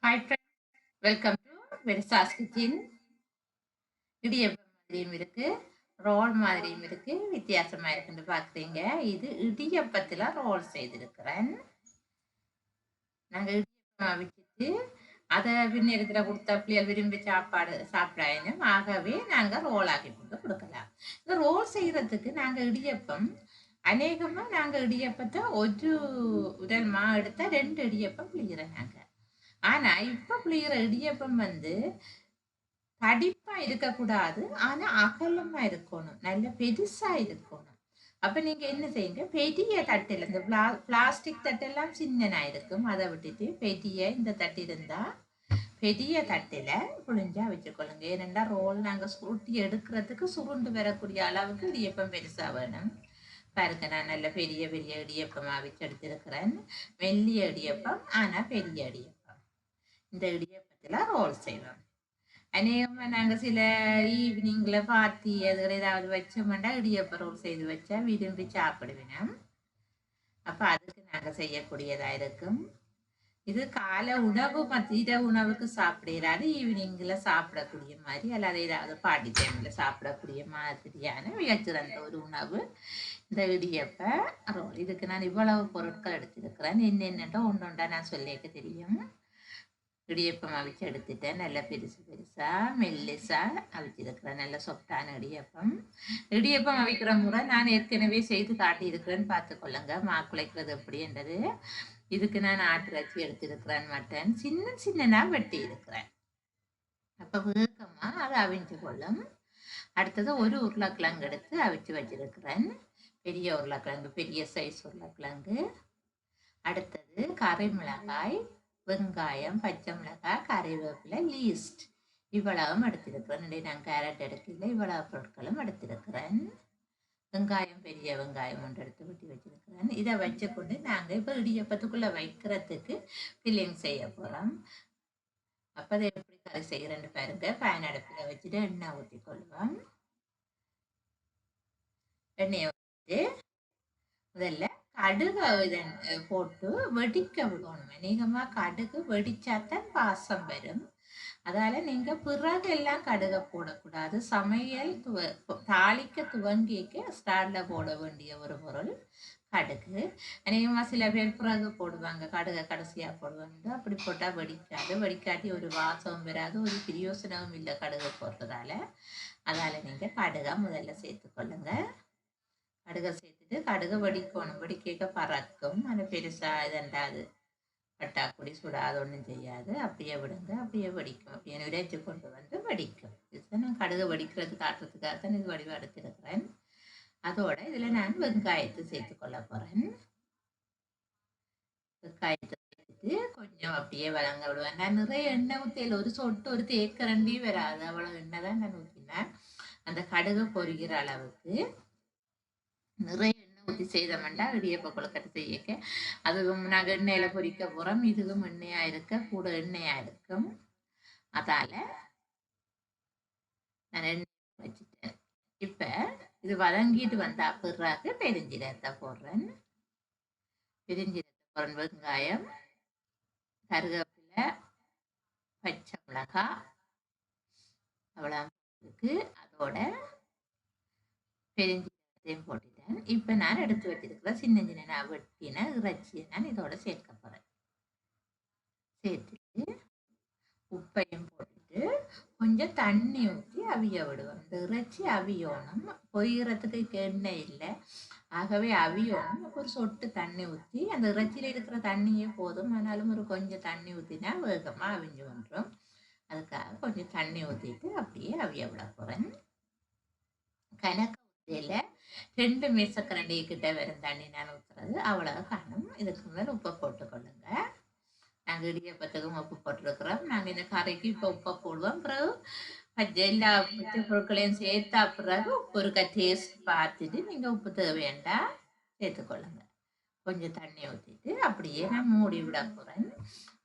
Hi friends, welcome to Verisa's Kitchen. Idiyappam மாதிரியும் இருக்கு, role மாதிரியும் இருக்கு, வித்தியாசமா இருக்குன்னு பாக்குறீங்க. இது இடியப்பத்துல ரோல் செய்திருக்கிறேன். நாங்க இடியப்பம் அவிச்சிட்டு அதை பின்னேரத்துல கொடுத்தா பிள்ளைகள் விரும்பி சாப்பிடாயினும் ஆகவே நாங்க ரோல் ஆக்கி போட்டு கொடுக்கலாம். இந்த ரோல் செய்யறதுக்கு நாங்க இடியப்பம் அநேகமா நாங்க இடியப்பத்தை ஒரு உடல் மா எடுத்தா 2 இடியப்பம் பிழிகிறோம் நாங்க. ஆனா இப்ப புளிகிற இடியப்பம் தடிப்பா இருக்கக்கூடாது, ஆனா அகலமா இருக்கணும், நல்ல பெருசா இருக்கணும். அப்ப நீங்க என்ன செய்யுங்க, பெரிய தட்டில் இந்த பிளாஸ்டிக் தட்டெல்லாம் சின்னனா இருக்கும், அதை விட்டுட்டு பெரிய இந்த தட்டு இருந்தா பெரிய தட்டில புளிஞ்சா வச்சுக்கொள்ளுங்க. ஏனென்றா ரோல் நாங்க சுருட்டி எடுக்கிறதுக்கு சுருண்டு வரக்கூடிய அளவுக்கு இடியப்பம் பெருசா வேணும். பாருங்க, நான் நல்ல பெரிய பெரிய இடியப்பமா வச்சு எடுத்திருக்கிறேன். மெல்லிய இடியப்பம், ஆனா பெரிய இடியப்பம். இந்த இடியப்பத்துல ரோல் செய்வோம். அநேகமா நாங்க சில ஈவினிங்ல பார்ட்டி அது ஏதாவது வச்சோம்னா இடியப்ப ரோல் செய்து வச்சா விரும்பி சாப்பிடுவேன். அப்ப அதுக்கு நாங்க செய்யக்கூடியதா இருக்கும். இது காலை உணவு மதிய உணவுக்கு சாப்பிடாது, ஈவினிங்ல சாப்பிடக்கூடிய மாதிரி அல்லது ஏதாவது பார்ட்டி டைம்ல சாப்பிடக்கூடிய மாதிரியான மிகச்சிறந்த ஒரு உணவு இந்த இடியப்ப ரோல். இதுக்கு நான் இவ்வளவு பொருட்கள் எடுத்திருக்கிறேன். என்னென்னட்டோ ஒன்றொண்டா நான் சொல்லிக்க தெரியும். இடியப்பம் அவிச்சு எடுத்துட்டேன். நல்லா பெருசு பெருசா மெல்லிசா அவிச்சிருக்கிறேன். நல்ல சொப்டான இடியப்பம். இடியப்பம் அவிக்கிற முறை நான் ஏற்கனவே செய்து காட்டியிருக்கிறேன்னு பார்த்துக்கொள்ளுங்க, மாக்குழைக்கிறது எப்படி என்றது. இதுக்கு நான் ஆட்டிறைச்சி எடுத்திருக்கிறேன், மட்டன் சின்ன சின்னனா வெட்டி இருக்கிறேன். அப்ப வேகமா அதை அவிஞ்சு கொள்ளும். அடுத்தது ஒரு உருளைக்கிழங்கு எடுத்து அவிச்சு வச்சிருக்கிறேன். பெரிய உருளைக்கிழங்கு, பெரிய சைஸ் உருளைக்கிழங்கு. அடுத்தது கறி மிளகாய், வெங்காயம், பச்சை மிளகாய், கறிவேப்பிலை, லீஸ்ட் இவ்வளவும் எடுத்திருக்கிறேன். நான் கேரட் எடுக்கல, இவ்வளவு பொருட்களும் எடுத்திருக்கிறேன். வெங்காயம், பெரிய வெங்காயம் ஒன்று எடுத்து வெட்டி வச்சிருக்கிறேன். இதை வச்சுக்கொண்டு நாங்கள் இப்போ இடியப்பத்துக்குள்ள வைக்கிறதுக்கு ஃபில்லிங் செய்ய போகிறோம். அப்போ அதை எப்படி கறி செய்கிறேன்னு பாருங்க. பேன் அடுப்பில் வச்சுட்டு எண்ணெய் ஊற்றி கொள்வோம். எண்ணெயை ஊற்றி முதல்ல கடுகு போட்டு வெடிக்க விடணும். அநேகமா கடுகு வெடிச்சாத்தான் வாசம் வரும். அதால நீங்க பிறகு எல்லாம் கடுகை போடக்கூடாது. சமையல் தாளிக்க துவங்கிக்க ஸ்டார்ட்ல போட வேண்டிய ஒரு பொருள் கடுகு. அநேகமா சில பேர் பிறகு போடுவாங்க, கடுகை கடைசியா போடுவாங்க. அப்படி போட்டா வெடிக்காது, வெடிக்காட்டி ஒரு வாசம் வராது, ஒரு பிரயோசனமும் இல்லை கடுகு போடுறதால. அதால நீங்க கடுகா முதல்ல சேர்த்துக்கொள்ளுங்க. கடுகை சேர்த்துட்டு கடுகை வெடிக்கணும். வெடிக்க பறக்கும், அது பெருசா இதண்டாது, பட்டாக்குடி சுடாது, ஒன்றும் செய்யாது. அப்படியே விடுங்க, அப்படியே வெடிக்கும். அப்படியே விரைச்சு கொண்டு வந்து வெடிக்கும். இதுதான் நான் கடுகை வெடிக்கிறது காட்டுறதுக்காக தான் இது வடிவா எடுத்திருக்கிறேன். அதோட இதுல நான் வெங்காயத்தை சேர்த்துக்கொள்ள போறேன். வெங்காயத்தை சேர்த்துட்டு கொஞ்சம் அப்படியே வதங்க விடுவேன். நான் நிறைய எண்ணெய் ஊற்றியில் ஒரு சொட்டு ஒரு தேக்கரண்டி வராது, அவ்வளவு எண்ணெய் தான் நான் ஊற்றினேன். அந்த கடுகு பொரிகிற அளவுக்கு நிறைய எண்ணெய் ஊற்றி செய்தோம்னா இடியப்ப கொழுக்கட்டை செய்யக்க அதுவும் நாங்கள் எண்ணெயில பொரிக்க போறோம். இதுவும் எண்ணெயா இருக்க கூட எண்ணெயா இருக்கும். அதால நான் எண்ணெய் வச்சுட்டேன். இப்ப இது வதங்கிட்டு வந்தா பிறகு பெருஞ்சீரகத்தை போடுறேன். பெருஞ்சீரகத்தை போடுறேன், வெங்காயம், கருவேப்பிலை, பச்சை மிளகாய் அவ்வளவு இருக்கு. அதோட பெருஞ்சீரகத்தையும் போட்டுட்டேன். இப்ப நான் எடுத்து வச்சிருக்கிற சின்ன சின்ன வெட்டின இறைச்சியை நான் இதோட சேர்க்க போறேன். சேர்த்துட்டு உப்பையும் போட்டுட்டு கொஞ்சம் தண்ணி ஊற்றி அவிய விடுவோம். இந்த இறைச்சி அவியோணும், பொய்கிறதுக்கு எண்ணெய் இல்லை, ஆகவே அவியோணும். ஒரு சொட்டு தண்ணி ஊற்றி, அந்த இறைச்சியில இருக்கிற தண்ணியே போதும், ஆனாலும் ஒரு கொஞ்சம் தண்ணி ஊற்றினா வேகமா அவிஞ்சு வந்துடும். அதுக்காக கொஞ்சம் தண்ணி ஊற்றிட்டு அப்படியே அவிய விட போறேன். கணக்கு ஊற்றியில 2 மேசக்கரண்டி கிட்ட வெறும் தண்ணி நான் ஊற்றுறது, அவ்வளவு காணும். இதுக்கு மேலே உப்பை போட்டுக்கொள்ளுங்க. நாங்கள் இடியப்பத்துக்கும் உப்பு போட்டிருக்கிறோம். நாங்கள் இந்த கறிக்கு இப்போ உப்பை போடுவோம். பிறகு எல்லா பச்சை பொருட்களையும் சேர்த்தா பிறகு உப்பு இருக்க டேஸ்ட் பார்த்துட்டு நீங்கள் உப்பு தேவையாண்டா சேர்த்துக்கொள்ளுங்க. கொஞ்சம் தண்ணி ஊற்றிட்டு அப்படியே நான் மூடி விட போகிறேன்.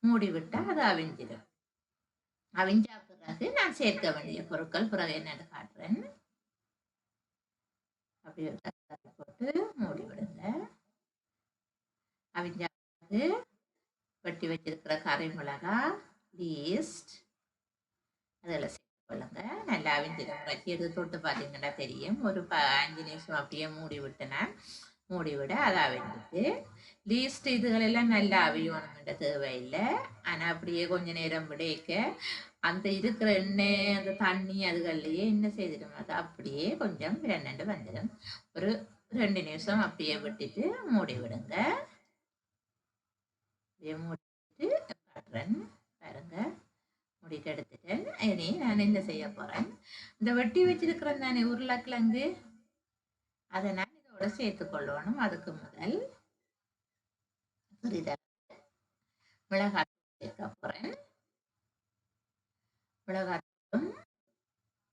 மூடி விட்டால் அது அவிஞ்சிடும். அவிஞ்சா பிறகு நான் சேர்க்க வேண்டிய பொருட்கள் பிறகு என்னென்னு காட்டுறேன். அப்படியே போட்டு மூடி விடுங்க. அவிஞ்சா பிறகு வெட்டி வச்சிருக்கிற கறி மிளகாய், லீஸ்ட் அதில் சேர்த்துக்கொள்ளுங்க. நல்லா வெந்திடும். முறைச்சி எடுத்து தொட்டு பார்த்தீங்கன்னா தெரியும். ஒரு 5 நிமிஷம் அப்படியே மூடி விட்டேன்னா மூடி விட அதை வெந்துட்டு லீஸ்ட் இதுகளெல்லாம் நல்லா அவியணும்ன்ற தேவையில்லை. ஆனால் அப்படியே கொஞ்ச நேரம் விடைக்க அந்த இருக்கிற எண்ணெய் அந்த தண்ணி அதுகள்லையே என்ன செய்திடும், அது அப்படியே கொஞ்சம் ரெண்டு வந்துடும். ஒரு 2 நிமிஷம் அப்படியே விட்டுட்டு மூடி விடுங்க. அப்படியே மூடிட்டு காட்டுறேன் பாருங்க. மூடிட்டு எடுத்துட்டேன். இனி நான் என்ன செய்ய போறேன், இந்த வெட்டி வச்சிருக்கிறேன் தானே உருளைக்கிழங்கு, அதை நான் இதோட சேர்த்துக்கொள்ளணும். அதுக்கு முதல் மிளகாய் சேர்க்க போறேன். மிளகாத்தூளும்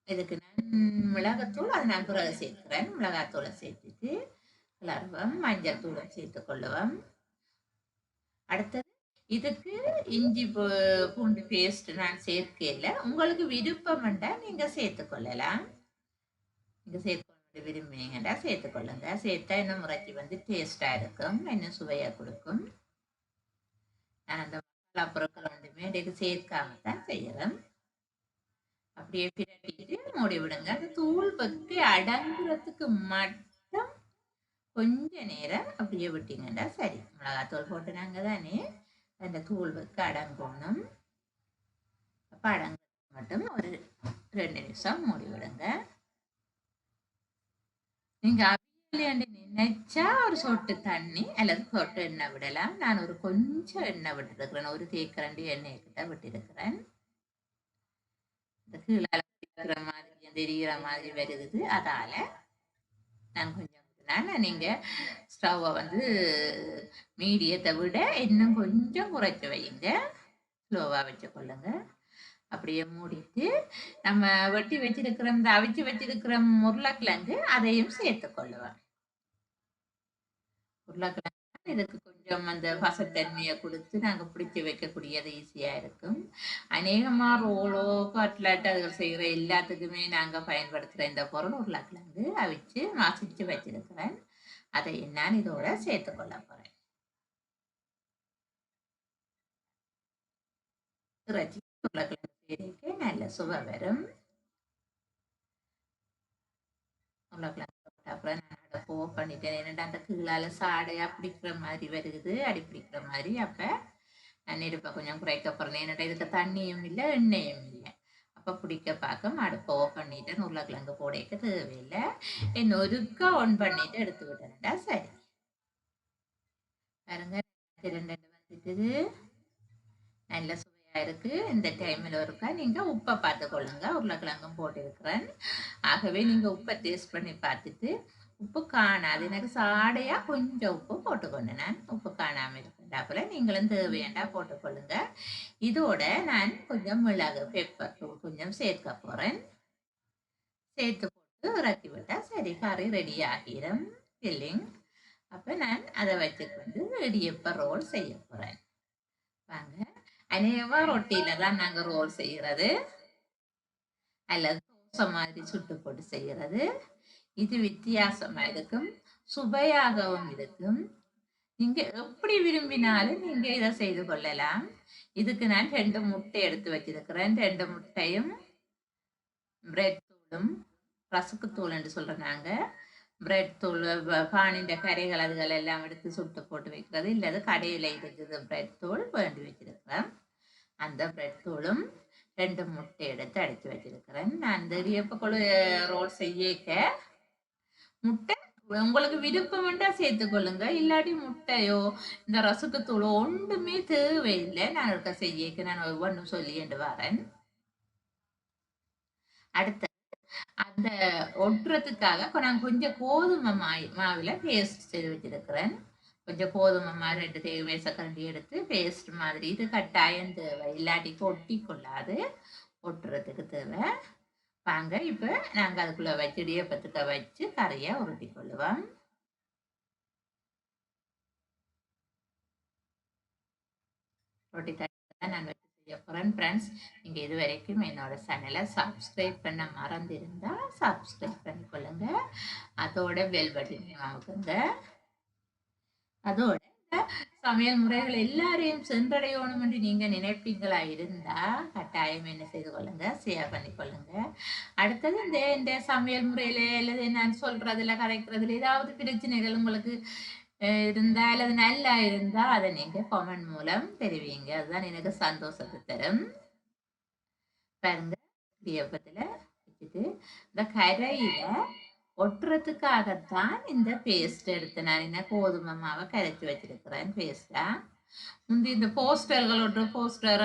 இதுக்கு நான் மிளகாத்தூள் அதை நான் பிறகு சேர்க்கிறேன். மிளகாத்தூளை சேர்த்துட்டு கிளறுவோம். மஞ்சள் தூளும் சேர்த்துக்கொள்ளுவோம். அடுத்தது இதுக்கு இஞ்சி பூண்டு பேஸ்ட் நான் சேர்க்கல. உங்களுக்கு விருப்பம் என்றால் நீங்க சேர்த்துக்கொள்ளலாம். நீங்க சேர்த்துக்கொள்ள விரும்பினீங்கன்னா சேர்த்துக்கொள்ளுங்க. சேர்த்தா இன்னும் முறைச்சி வந்து டேஸ்டா இருக்கும், இன்னும் சுவையா கொடுக்கும். நான் அந்த மசாலா பொருட்கள் ஒன்றுமே இதுக்கு சேர்க்காம தான் செய்யறேன். அப்படியே பிரட்டிட்டு மூடி விடுங்க. அந்த தூள் பத்தி அடங்குறதுக்கு மட்டும் கொஞ்ச நேரம் அப்படியே விட்டீங்கன்னா சரி. மிளகாத்தூள் போட்டுனாங்க தானே, அந்த தூள் வைக்க அடங்கணும். அப்ப அடங்க மட்டும் ஒரு 2 நிமிஷம் மூடி விடுங்க. நீங்க அவியல் நினைச்சா ஒரு சொட்டு தண்ணி அல்லது சொட்டு எண்ணெய் விடலாம். நான் ஒரு கொஞ்சம் எண்ணெய் விட்டுருக்கிறேன். ஒரு தேக்கரண்டி எண்ணெய் கிட்ட விட்டுருக்கிறேன். இந்த கீழால மாதிரி தெரிகிற மாதிரி வருது, அதால நான் கொஞ்சம் நீங்க ஸ்டவ்வை வந்து மீடியத்தை விட இன்னும் கொஞ்சம் குறைச்சி வைங்க. ஸ்லோவா வச்சு கொள்ளுங்க. அப்படியே மூடிட்டு நம்ம வெட்டி வச்சிருக்கிற இந்த அவிச்சு வச்சிருக்கிற உருளைக்கிழங்கு அதையும் சேர்த்து கொள்ளுவேன். உருளைக்கிழங்கு இதுக்கு கொஞ்சம் அந்த பசத்தன்மையை கொடுத்து நாங்க பிடிச்சி வைக்கக்கூடியது ஈஸியா இருக்கும். அநேகமா ரோலோ கட்லட் அதுகள் செய்கிற எல்லாத்துக்குமே நாங்க பயன்படுத்துகிற இந்த பொருள் உருளைக்கிழங்கு அவிச்சு மசிச்சு வச்சிருக்கிறேன். அதை நான் இதோட சேர்த்து கொள்ள போறேன். இறைச்சி உருளைக்கிழங்கு செய்யறதுக்கு நல்ல சுவை வரும். உருளைக்கிழங்கு அப்புறம் நான் அடுப்பு ஆஃப் பண்ணிட்டேன். என்னடா அந்த கீழால சாடையா பிடிக்கிற மாதிரி வருது, அடி பிடிக்கிற மாதிரி. அப்ப நான் நெருப்பை கொஞ்சம் குறைக்க போறேன். என்னடா இதுக்கு தண்ணியும் இல்லை எண்ணெயும் இல்லை. அப்ப பிடிக்க பார்க்க அடுப்பை ஆஃப் பண்ணிட்டேன். உருளைக்கிழங்கு போடைக்க தேவையில்லை. ஒருக்கா ஒன் பண்ணிட்டு எடுத்து விட்டேன்டா சரி. பாருங்க 2 வந்துட்டுது, நல்ல சுவையா இருக்கு. இந்த டைம்ல ஒருக்கா நீங்க உப்பை பார்த்து கொள்ளுங்க. உருளைக்கிழங்கும் போட்டு இருக்கிறேன். ஆகவே நீங்க உப்பை டேஸ்ட் பண்ணி பார்த்துட்டு உப்பு காணாது, எனக்கு சாடையா கொஞ்சம் உப்பு போட்டுக்கொண்டு நான் உப்பு காணாம இருக்கின்றாப்புல நீங்களும் தேவையாண்டா போட்டுக்கொள்ளுங்க. இதோட நான் கொஞ்சம் மிளகு பெப்பர் தூள் கொஞ்சம் சேர்க்க போறேன். சேர்த்து போட்டு இறக்கி விட்டா சரி, கறி ரெடி ஆகிடும் ஃபில்லிங். அப்ப நான் அதை வச்சுக்கொண்டு இடியப்ப ரோல் செய்ய போறேன். வாங்க. அநேகமா ரொட்டியில தான் நாங்க ரோல் செய்யறது அல்லது தோசை மாதிரி சுட்டு போட்டு செய்யறது. இது வித்தியாசமா இருக்கும், சுவையாகவும் இருக்கும். நீங்க எப்படி விரும்பினாலும் நீங்க இதை செய்து கொள்ளலாம். இதுக்கு நான் 2 முட்டை எடுத்து வச்சிருக்கிறேன். 2 முட்டையும் பிரெட் தூளும் ரசுக்கு தூள் என்று சொல்றோம் நாங்க. பிரெட் தூள் பானின்ற கரைகள் அதுகள் எல்லாம் எடுத்து சுட்டு போட்டு வைக்கிறது, இல்லது கடையில இருக்குது பிரெட் தூள் வேண்டி வச்சிருக்கிறேன். அந்த பிரெட் தூளும் 2 முட்டை எடுத்து அடிச்சு வச்சிருக்கிறேன். நான் இந்த இடியப்ப ரோல் செய்யக்க முட்டை உங்களுக்கு விருப்பம் வேண்டா சேர்த்துக்கொள்ளுங்க. இல்லாட்டி முட்டையோ இந்த ரசுக்கு தூளோ ஒன்றுமே தேவையில்லை. நான் இருக்க செய்யக்க நான் ஒவ்வொன்றும் சொல்லிட்டு வரேன். அடுத்த அந்த ஒட்டுறதுக்காக நான் கொஞ்சம் கோதுமை மாவுல பேஸ்ட் செய்து வச்சிருக்கிறேன். கொஞ்சம் கோதுமை மாதிரி 2 மேசக்கரண்டி எடுத்து பேஸ்ட் மாதிரி. இது கட்டாயம் தேவை, இல்லாட்டிக்கு ஒட்டி கொள்ளாது, ஒட்டுறதுக்கு தேவை. வாங்க இப்ப நாங்க அதுக்குள்ள வச்சு இடியப்பத்துக்க வச்சு கறியை உருட்டி கொள்ளுவோம். ரொட்டி தட்டி நான் வச்சு செய்ய போறேன். ஃப்ரெண்ட்ஸ், நீங்க இது வரைக்கும் என்னோட சேனலை சப்ஸ்கிரைப் பண்ண மறந்திருந்தா சப்ஸ்கிரைப் பண்ணிக்கொள்ளுங்க. அதோட பெல் பட்டன் அமுக்குங்க. அதோட சமையல் முறைகள் எல்லாரையும் சென்றடையணும் என்று நீங்க நினைப்பீங்களா இருந்தா கட்டாயம் என்ன செய்து கொள்ளுங்க, ஷேர் பண்ணி கொள்ளுங்க. அடுத்தது இந்த சமையல் முறையில அல்லது நான் சொல்றதுல கரைக்கிறதுல ஏதாவது பிரச்சனைகள் உங்களுக்கு இருந்தா அல்லது நல்லா இருந்தா அதை நீங்க கமெண்ட் மூலம் தெரிவிங்க. அதுதான் எனக்கு சந்தோஷத்தை தரும். பாருங்க இடியப்பத்துல வச்சுட்டு இந்த கரையில ஒட்டுறதுக்காகத்தான் இந்த பேஸ்ட் எடுத்து நான் என்ன கோதுமை மாவை கரைச்சி வச்சிருக்கிறேன் பேஸ்டா. முந்தி இந்த போஸ்டர்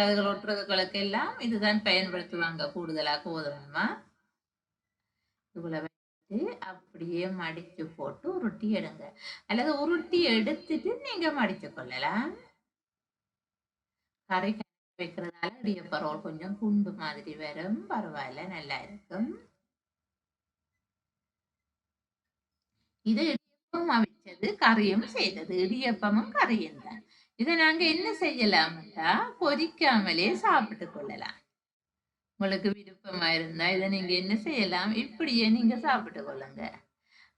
அதுகள் ஒட்டுறதுகளுக்கு எல்லாம் இதுதான் பயன்படுத்துவாங்க கூடுதலா கோதுமை. இவ்வளவு வச்சு அப்படியே மடிச்சு போட்டு உருட்டி எடுங்க, அல்லது உருட்டி எடுத்துட்டு நீங்க மடிச்சு கொள்ளலாம். கறி வைக்கிறதால இடியப்ப ரோல் கொஞ்சம் குண்டு மாதிரி வரும், பரவாயில்ல, நல்லா இருக்கும். இது இடியப்பமா வச்சது, கறியும் செய்தது, இடியப்பமும் கறியும் தான். இதை நாங்க என்ன செய்யலாம்டா பொரிக்காமலே சாப்பிட்டு கொள்ளலாம். உங்களுக்கு விருப்பமா இருந்தா இதை நீங்க என்ன செய்யலாம், இப்படியே நீங்க சாப்பிட்டு கொள்ளுங்க.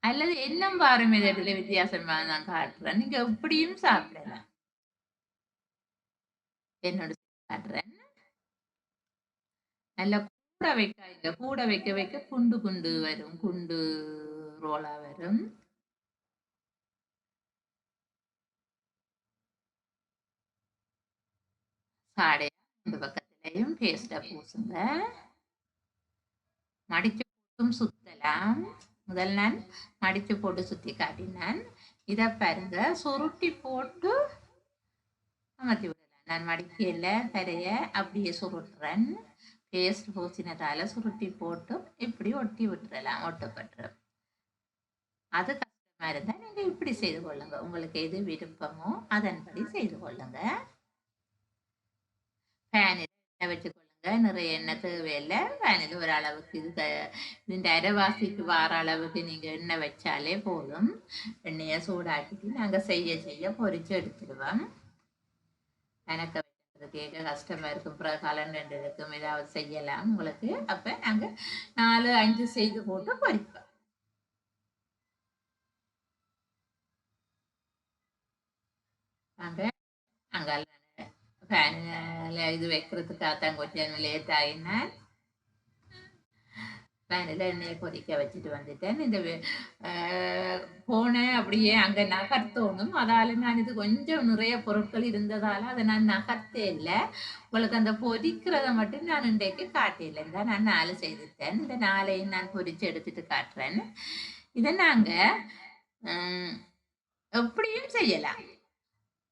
அல்லது எண்ணம் பாரம் இதழில வித்தியாசமா நான் காட்டுறேன், நீங்க இப்படியும் சாப்பிடலாம். என்னோட காட்டுறேன். நல்லா கூட வைக்காங்க, கூட வைக்க வைக்க குண்டு குண்டு வரும், குண்டு ரோலா வரும். சாடையா இந்த பக்கத்திலையும் பேஸ்டா பூசுங்க. மடிச்சு போட்டும் சுத்தலாம். முதல் நான் மடிச்சு போட்டு சுத்தி காட்டினேன். இதை பாருங்க சுருட்டி போட்டு அமர்த்தி விடலாம். நான் மடிக்கல கரைய அப்படியே சுருட்டுறேன். பேஸ்ட் பூசினதால சுருட்டி போட்டு இப்படி ஒட்டி விட்டுறலாம், ஒட்டப்பட்டுரும். அது கஷ்டமா இருந்தா நீங்க இப்படி செய்து கொள்ளுங்க, உங்களுக்கு எது விருப்பமோ அதன்படி செய்து கொள்ளுங்க. பேனில் எண்ணெய் வச்சு கொள்ளுங்க, நிறைய எண்ணெய் தேவையில்லை. பேனில் ஒரு அளவுக்கு இதுன்ற அரைவாசிக்கு வார அளவுக்கு நீங்க எண்ணெய் வச்சாலே போதும். எண்ணெயை சூடாக்கிட்டு நாங்க செய்ய செய்ய பொரிச்சு எடுத்துடுவோம். எனக்கு கேட்க கஷ்டமா இருக்கும், அப்புறம் கலண்டு இருக்கும், ஏதாவது செய்யலாம் உங்களுக்கு. அப்ப நாங்க 4, 5 செய்து போட்டு பொரிப்போம். நாங்க அங்க ஃபேனில் இது வைக்கிறதுக்காகத்தான் கொஞ்சம் லேட் ஆகினா ஃபேனில் எண்ணெயை கொதிக்க வச்சுட்டு வந்துட்டேன். இந்த போனேன் அப்படியே அங்கே நகர்த்தணும், அதால் நான் இது கொஞ்சம் நிறைய பொருட்கள் இருந்ததால் அதை நான் நகர்த்தே இல்லை. உங்களுக்கு அந்த பொரிக்கிறத மட்டும் நான் இன்றைக்கு காட்டிஇல்லை. இந்த நான் 4 செய்துட்டேன். இந்த 4ஐயும் நான் பொரிச்சு எடுத்துட்டு காட்டுறேன். இதை நாங்கள் எப்படியும் செய்யலாம்,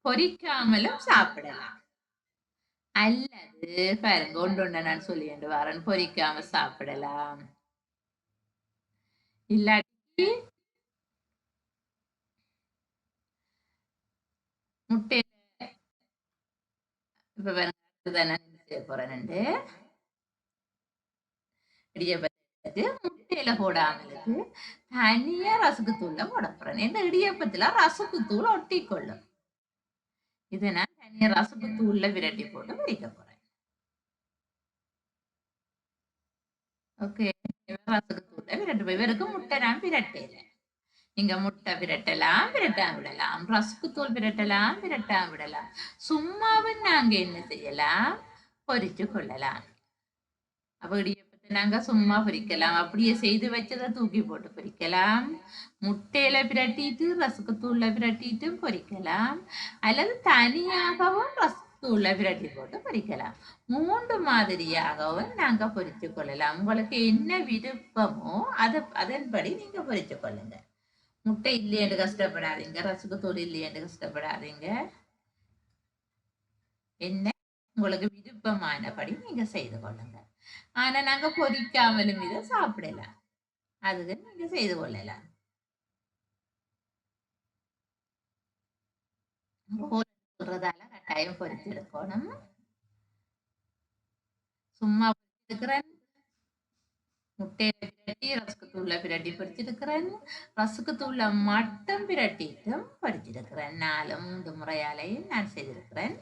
பொரிக்காமலும் சாப்பிடலாம். அல்லது பாருங்க ஒன்று நான் சொல்லிட்டு வரேன், பொரிக்காம சாப்பிடலாம். இல்லாட்டி முட்டை இப்ப செய்ய போறேன். இடியப்பத்துக்கு முட்டையில போடாமலுக்கு தனியா ரசுக்கு தூள்ல போட போறேன். இந்த இடியப்பத்துல ரசுக்கு தூள் ஒட்டி கொள்ளும். இதை நான் தனியா ரசுக்கு தூள்ல விரட்டி போட்டு வைக்க போறேன். ஓகே, ரசுக்கு தூள்ல விரட்டு இவருக்கு முட்டை நான் விரட்டேன். நீங்க முட்டை விரட்டலாம், விரட்டா விடலாம், ரஸ்கு தூள் விரட்டலாம், விரட்டா விடலாம். சும்மாவும் நாங்க என்ன செய்யலாம், பொரிச்சு கொள்ளலாம். அப்ப இடியப்பத்தை நாங்க சும்மா பொரிக்கலாம், அப்படியே செய்து வச்சதை தூக்கி போட்டு பொரிக்கலாம், முட்டையில பிரட்டிட்டு ரசுக்கு தூள்ல பிரட்டிட்டு பொரிக்கலாம், அல்லது தனியாகவும் ரசுக்கு தூள்ல பிரட்டி போட்டு பொரிக்கலாம். 3 மாதிரியாகவும் நாங்க பொரிச்சு கொள்ளலாம். உங்களுக்கு என்ன விருப்பமோ அதன்படி நீங்க பொரிச்சு கொள்ளுங்க. முட்டை இல்லையென்று கஷ்டப்படாதீங்க, ரசுக்கு தூள் இல்லையென்று கஷ்டப்படாதீங்க. என்ன உங்களுக்கு விருப்பமானபடி நீங்க செய்து கொள்ளுங்க. ஆனா நாங்க பொரிக்காமலும் இதை சாப்பிடலாம், அதுக்கு நீங்க செய்து கொள்ளலாம். சொல்றதால கட்டாயம் பொரிச்சு எடுக்கணும். சும்மா இருக்கிறேன், முட்டையில பிரட்டி ரசுக்கு தூள்ல பிரட்டி பொரிச்சிருக்கிறேன், ரசுக்கு தூள்ல மட்டும் பிரட்டிட்டும் பொரிச்சிருக்கிறேன். 3 முறையாலையும் நான் செய்திருக்கிறேன்.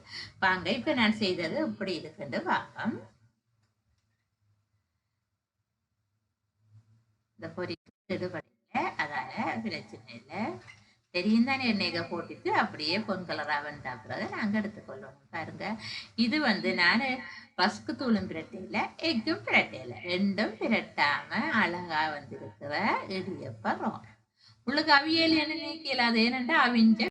வாங்க இப்ப நான் செய்தது எப்படி இருக்குன்னு பார்ப்போம். இந்த பொரிக்கு எடுபடையில, அதால பிரச்சனை இல்லை. தெரியும் தானே எண்ணெய்க போட்டுட்டு அப்படியே பொன் கலரா வந்தா பிறகு நாங்கள் எடுத்துக்கொள்ளணும் பாருங்க. இது வந்து நான் ரஸ்க்கு தூளும் பிரட்டையில எக்கும் பிரட்டையில ரெண்டும் பிரட்டாம அழகா வந்திருக்கிற இடியப்ப ரோல். உங்களுக்கு அவியல் என்ன நீக்கல அது ஏனென்றா அவிஞ்ச